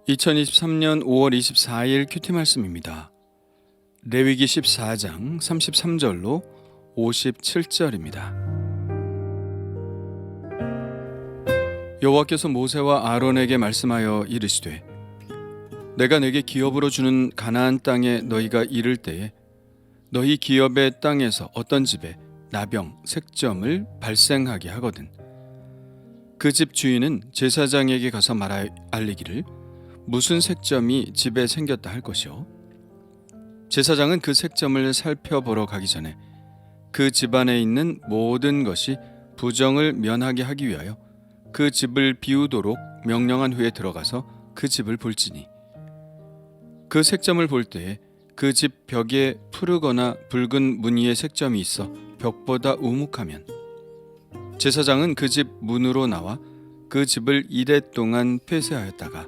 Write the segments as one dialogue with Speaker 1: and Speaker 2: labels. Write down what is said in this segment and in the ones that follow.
Speaker 1: 2023년 5월 24일 큐티 말씀입니다. 레위기 14장 33절로 57절입니다. 여호와께서 모세와 아론에게 말씀하여 이르시되 내가 내게 기업으로 주는 가나안 땅에 너희가 이를 때에 너희 기업의 땅에서 어떤 집에 나병, 색점을 발생하게 하거든 그 집 주인은 제사장에게 가서 알리기를 무슨 색점이 집에 생겼다 할 것이요 제사장은 그 색점을 살펴보러 가기 전에 그 집안에 있는 모든 것이 부정을 면하게 하기 위하여 그 집을 비우도록 명령한 후에 들어가서 그 집을 볼지니 그 색점을 볼 때에 그 집 벽에 푸르거나 붉은 무늬의 색점이 있어 벽보다 우묵하면 제사장은 그 집 문으로 나와 그 집을 이레 동안 폐쇄하였다가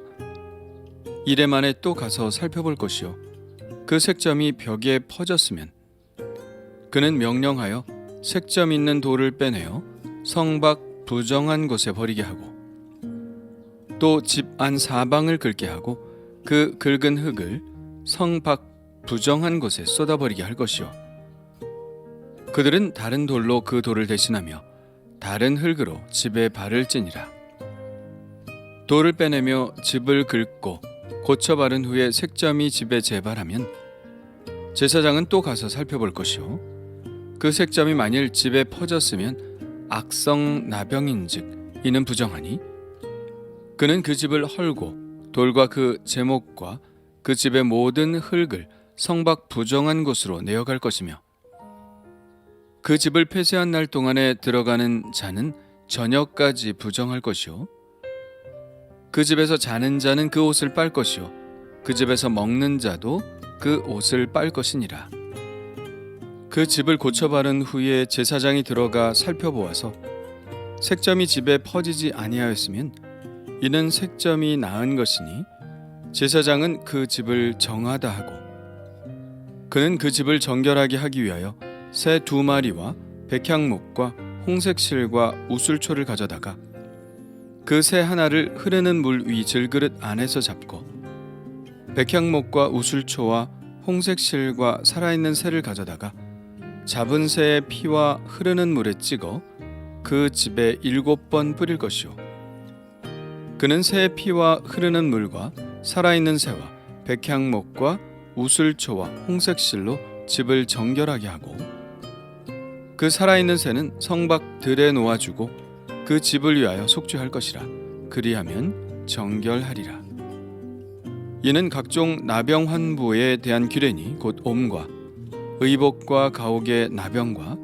Speaker 1: 이레 만에 또 가서 살펴볼 것이요 그 색점이 벽에 퍼졌으면 그는 명령하여 색점 있는 돌을 빼내어 성 밖 부정한 곳에 버리게 하고 또 집 안 사방을 긁게 하고 그 긁은 흙을 성 밖 부정한 곳에 쏟아버리게 할 것이요 그들은 다른 돌로 그 돌을 대신하며 다른 흙으로 집에 발을 찌니라. 돌을 빼내며 집을 긁고 고쳐 바른 후에 색점이 집에 재발하면 제사장은 또 가서 살펴볼 것이요 그 색점이 만일 집에 퍼졌으면 악성 나병인즉 이는 부정하니 그는 그 집을 헐고 돌과 그 제목과 그 집의 모든 흙을 성 밖 부정한 곳으로 내어갈 것이며 그 집을 폐쇄한 날 동안에 들어가는 자는 저녁까지 부정할 것이요 그 집에서 자는 자는 그 옷을 빨 것이요 그 집에서 먹는 자도 그 옷을 빨 것이니라. 그 집을 고쳐 바른 후에 제사장이 들어가 살펴보아서 색점이 집에 퍼지지 아니하였으면 이는 색점이 나은 것이니 제사장은 그 집을 정하다 하고 그는 그 집을 정결하게 하기 위하여 새 2마리와 백향목과 홍색실과 우슬초를 가져다가 그 새 하나를 흐르는 물 위 질그릇 안에서 잡고 백향목과 우슬초와 홍색실과 살아있는 새를 가져다가 잡은 새의 피와 흐르는 물에 찍어 그 집에 7번 뿌릴 것이요 그는 새의 피와 흐르는 물과 살아있는 새와 백향목과 우슬초와 홍색실로 집을 정결하게 하고 그 살아있는 새는 성 밖 들에 놓아주고 그 집을 위하여 속죄할 것이라. 그리하면 정결하리라. 이는 각종 나병 환부에 대한 규례니 곧 옴과 의복과 가옥의 나병과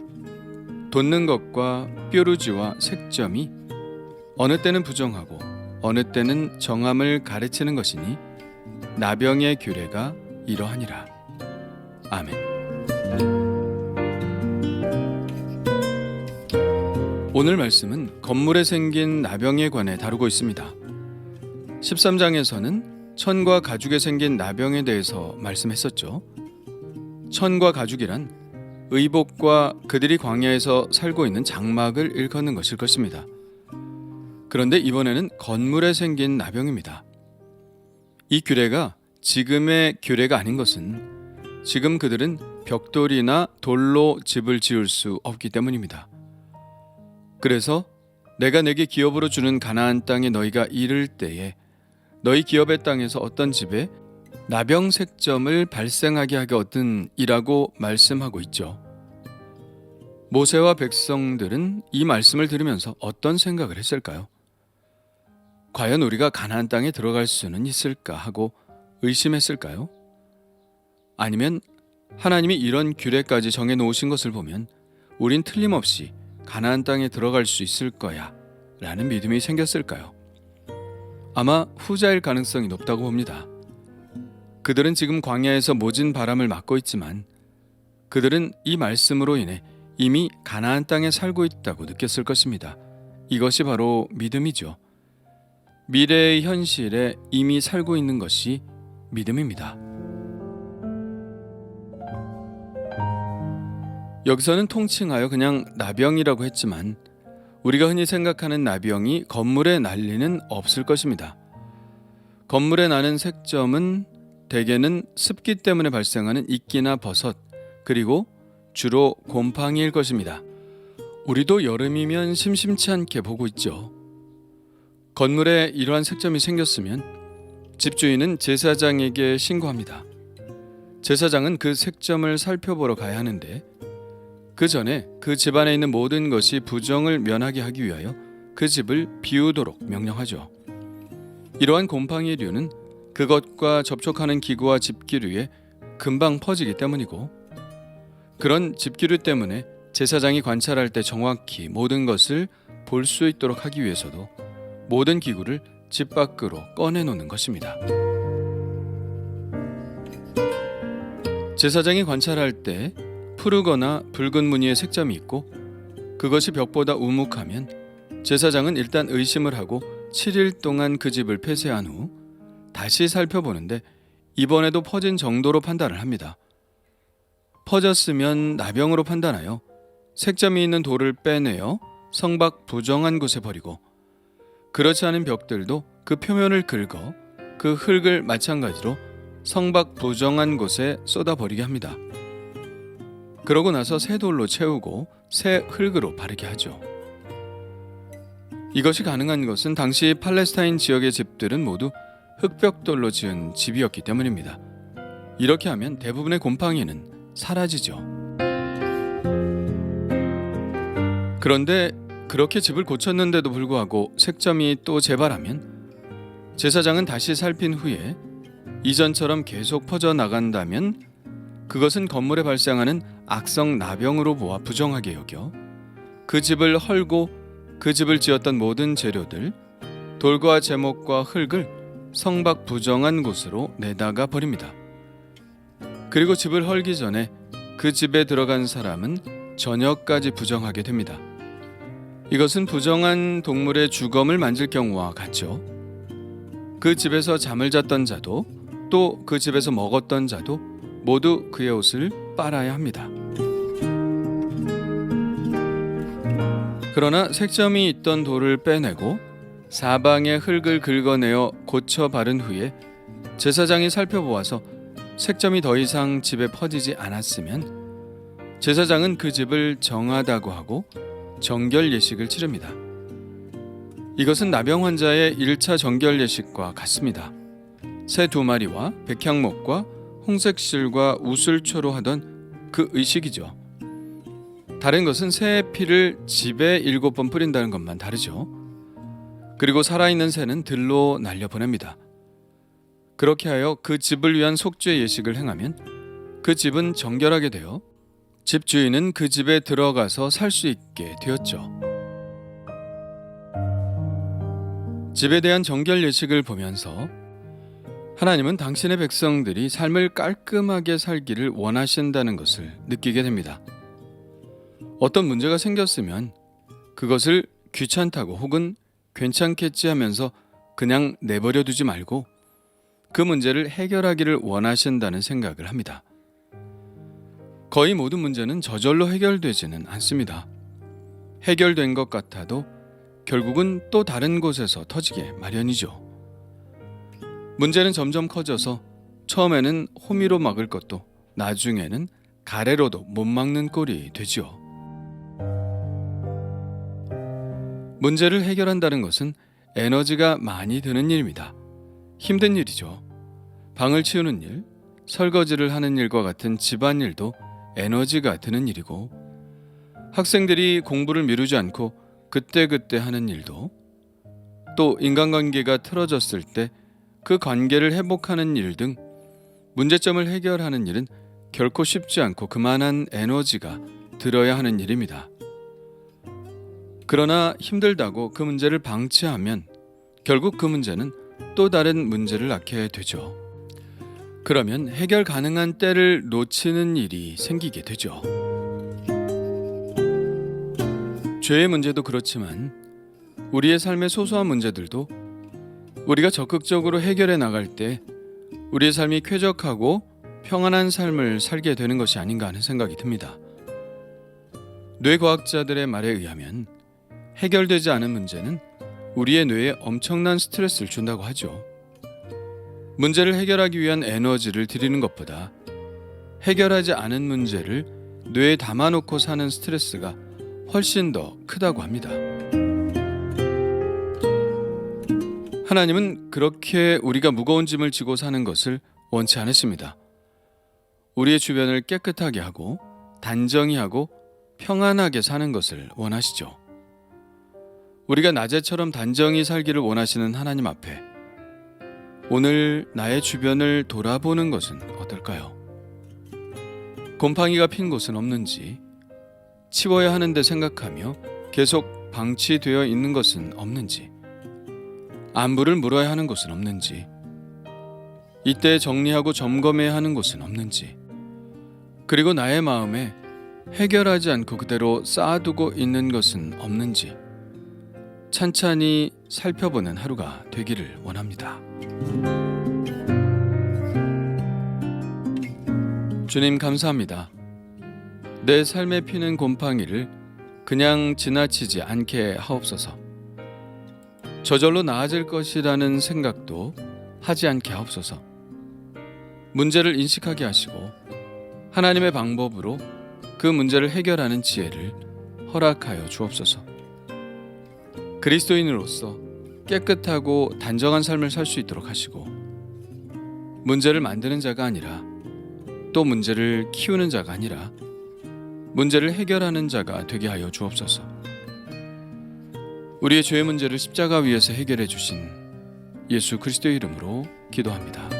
Speaker 1: 돋는 것과 뾰루지와 색점이 어느 때는 부정하고 어느 때는 정함을 가르치는 것이니 나병의 규례가 이러하니라. 아멘. 오늘 말씀은 건물에 생긴 나병에 관해 다루고 있습니다. 13장에서는 천과 가죽에 생긴 나병에 대해서 말씀했었죠. 천과 가죽이란 의복과 그들이 광야에서 살고 있는 장막을 일컫는 것일 것입니다. 그런데 이번에는 건물에 생긴 나병입니다. 이 규례가 지금의 규례가 아닌 것은 지금 그들은 벽돌이나 돌로 집을 지을 수 없기 때문입니다. 그래서 내가 내게 기업으로 주는 가나안 땅에 너희가 이를 때에 너희 기업의 땅에서 어떤 집에 나병 색점을 발생하게 하거든 이라고 말씀하고 있죠. 모세와 백성들은 이 말씀을 들으면서 어떤 생각을 했을까요? 과연 우리가 가나안 땅에 들어갈 수는 있을까 하고 의심했을까요? 아니면 하나님이 이런 규례까지 정해놓으신 것을 보면 우린 틀림없이 가나안 땅에 들어갈 수 있을 거야 라는 믿음이 생겼을까요? 아마 후자일 가능성이 높다고 봅니다. 그들은 지금 광야에서 모진 바람을 맞고 있지만 그들은 이 말씀으로 인해 이미 가나안 땅에 살고 있다고 느꼈을 것입니다. 이것이 바로 믿음이죠. 미래의 현실에 이미 살고 있는 것이 믿음입니다. 여기서는 통칭하여 그냥 나병이라고 했지만 우리가 흔히 생각하는 나병이 건물에 날 리는 없을 것입니다. 건물에 나는 색점은 대개는 습기 때문에 발생하는 이끼나 버섯, 그리고 주로 곰팡이일 것입니다. 우리도 여름이면 심심치 않게 보고 있죠. 건물에 이러한 색점이 생겼으면 집주인은 제사장에게 신고합니다. 제사장은 그 색점을 살펴보러 가야 하는데 그 전에 그 집안에 있는 모든 것이 부정을 면하게 하기 위하여 그 집을 비우도록 명령하죠. 이러한 곰팡이류는 그것과 접촉하는 기구와 집기류에 금방 퍼지기 때문이고, 그런 집기류 때문에 제사장이 관찰할 때 정확히 모든 것을 볼 수 있도록 하기 위해서도 모든 기구를 집 밖으로 꺼내놓는 것입니다. 제사장이 관찰할 때 푸르거나 붉은 무늬의 색점이 있고 그것이 벽보다 우묵하면 제사장은 일단 의심을 하고 7일 동안 그 집을 폐쇄한 후 다시 살펴보는데 이번에도 퍼진 정도로 판단을 합니다. 퍼졌으면 나병으로 판단하여 색점이 있는 돌을 빼내어 성밖 부정한 곳에 버리고, 그렇지 않은 벽들도 그 표면을 긁어 그 흙을 마찬가지로 성밖 부정한 곳에 쏟아버리게 합니다. 그러고 나서 새 돌로 채우고 새 흙으로 바르게 하죠. 이것이 가능한 것은 당시 팔레스타인 지역의 집들은 모두 흙벽돌로 지은 집이었기 때문입니다. 이렇게 하면 대부분의 곰팡이는 사라지죠. 그런데 그렇게 집을 고쳤는데도 불구하고 색점이 또 재발하면 제사장은 다시 살핀 후에 이전처럼 계속 퍼져나간다면 그것은 건물에 발생하는 악성 나병으로 보아 부정하게 여겨 그 집을 헐고 그 집을 지었던 모든 재료들, 돌과 제목과 흙을 성밖 부정한 곳으로 내다가 버립니다. 그리고 집을 헐기 전에 그 집에 들어간 사람은 저녁까지 부정하게 됩니다. 이것은 부정한 동물의 주검을 만질 경우와 같죠. 그 집에서 잠을 잤던 자도 또 그 집에서 먹었던 자도 모두 그의 옷을 빨아야 합니다. 그러나 색점이 있던 돌을 빼내고 사방의 흙을 긁어내어 고쳐 바른 후에 제사장이 살펴보아서 색점이 더 이상 집에 퍼지지 않았으면 제사장은 그 집을 정하다고 하고 정결 예식을 치릅니다. 이것은 나병 환자의 1차 정결 예식과 같습니다. 새 2마리와 백향목과 홍색실과 우슬초로 하던 그 의식이죠. 다른 것은 새의 피를 집에 7번 뿌린다는 것만 다르죠. 그리고 살아있는 새는 들로 날려보냅니다. 그렇게 하여 그 집을 위한 속죄 예식을 행하면 그 집은 정결하게 되어 집주인은 그 집에 들어가서 살 수 있게 되었죠. 집에 대한 정결 예식을 보면서 하나님은 당신의 백성들이 삶을 깔끔하게 살기를 원하신다는 것을 느끼게 됩니다. 어떤 문제가 생겼으면 그것을 귀찮다고 혹은 괜찮겠지 하면서 그냥 내버려 두지 말고 그 문제를 해결하기를 원하신다는 생각을 합니다. 거의 모든 문제는 저절로 해결되지는 않습니다. 해결된 것 같아도 결국은 또 다른 곳에서 터지게 마련이죠. 문제는 점점 커져서 처음에는 호미로 막을 것도 나중에는 가래로도 못 막는 꼴이 되지요. 문제를 해결한다는 것은 에너지가 많이 드는 일입니다. 힘든 일이죠. 방을 치우는 일, 설거지를 하는 일과 같은 집안일도 에너지가 드는 일이고, 학생들이 공부를 미루지 않고 그때그때 하는 일도, 또 인간관계가 틀어졌을 때 그 관계를 회복하는 일 등 문제점을 해결하는 일은 결코 쉽지 않고 그만한 에너지가 들어야 하는 일입니다. 그러나 힘들다고 그 문제를 방치하면 결국 그 문제는 또 다른 문제를 낳게 되죠. 그러면 해결 가능한 때를 놓치는 일이 생기게 되죠. 죄의 문제도 그렇지만 우리의 삶의 소소한 문제들도 우리가 적극적으로 해결해 나갈 때 우리의 삶이 쾌적하고 평안한 삶을 살게 되는 것이 아닌가 하는 생각이 듭니다. 뇌과학자들의 말에 의하면 해결되지 않은 문제는 우리의 뇌에 엄청난 스트레스를 준다고 하죠. 문제를 해결하기 위한 에너지를 들이는 것보다 해결하지 않은 문제를 뇌에 담아놓고 사는 스트레스가 훨씬 더 크다고 합니다. 하나님은 그렇게 우리가 무거운 짐을 지고 사는 것을 원치 않으십니다. 우리의 주변을 깨끗하게 하고 단정히 하고 평안하게 사는 것을 원하시죠. 우리가 낮에처럼 단정히 살기를 원하시는 하나님 앞에 오늘 나의 주변을 돌아보는 것은 어떨까요? 곰팡이가 핀 곳은 없는지, 치워야 하는데 생각하며 계속 방치되어 있는 것은 없는지, 안부를 물어야 하는 곳은 없는지, 이때 정리하고 점검해야 하는 곳은 없는지, 그리고 나의 마음에 해결하지 않고 그대로 쌓아두고 있는 것은 없는지 찬찬히 살펴보는 하루가 되기를 원합니다. 주님 감사합니다. 내 삶에 피는 곰팡이를 그냥 지나치지 않게 하옵소서. 저절로 나아질 것이라는 생각도 하지 않게 하옵소서. 문제를 인식하게 하시고 하나님의 방법으로 그 문제를 해결하는 지혜를 허락하여 주옵소서. 그리스도인으로서 깨끗하고 단정한 삶을 살 수 있도록 하시고 문제를 만드는 자가 아니라 또 문제를 키우는 자가 아니라 문제를 해결하는 자가 되게 하여 주옵소서. 우리의 죄의 문제를 십자가 위에서 해결해 주신 예수 그리스도의 이름으로 기도합니다.